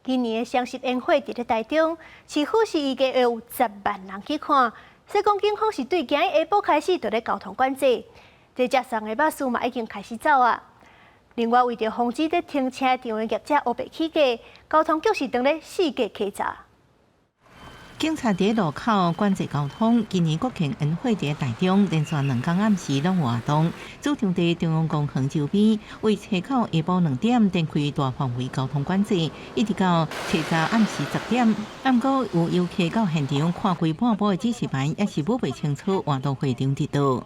今年的双十宴会伫咧台中，市府是预计会有10万人去看。西贡警方是对今日下晡开始就咧交通管制，这车上的巴士嘛已经开始走啊。另外，为着防止咧停车场的业者乌白起价，交通局是当咧4价稽查。警察伫路口管制交通，今年国庆宴会伫台中连续2天暗时拢有活动，主场伫中央公园周边，为车口下晡2点展开大范围交通管制，一直到车早暗时10点。不过有游客到现场看过半部的指示牌，也是摸不清楚活动会场伫倒。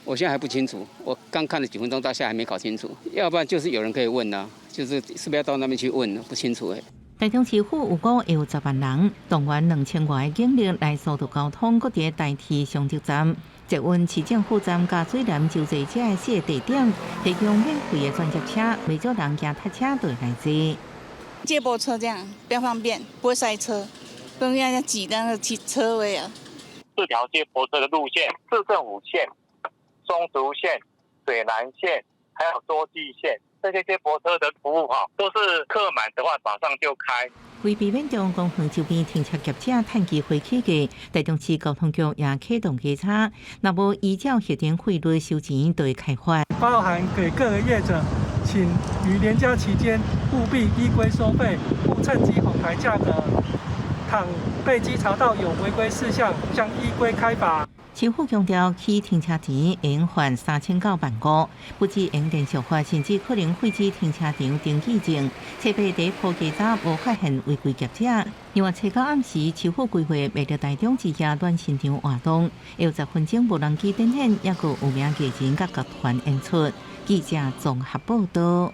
我现在还不清楚，我刚看了几分钟，到现在还没搞清楚。要不然就是有人可以问啊，就是是不是要到那边去问？不清楚哎。台中市府有估会有10万人，动员2000外的警力来疏导交通，搁伫代替上捷站、捷运市政府站、加水南就坐者的4个地点，提供免费的专接车，未少人行踏车都会来坐。接驳车这样比较方便，不会塞车，不用让人挤那个车位啊。4条接驳车的路线：市政府线、松竹线、水南线，还有洲际线。这些接驳车的服务都是客满的话马上就开。为避免中央公园周边停车业者趁机会起价，台中市交通局也启动稽查，若无依照协定费率收钱，就会开罚。包含给各个业者，请于连假期间务必依规收费，勿趁机哄抬价格。倘被稽查到有违规事项，将依规开罚。市府强调，起停车钱应还3000到15000，不止应连续罚，甚至可能废止停车场登记证。设备第一波稽查无发现违规业者。另外，车到暗时，市府规划为着台中之夜暖身场活动，有10分钟无人机展现，也有名艺人甲乐团演出。记者综合报道。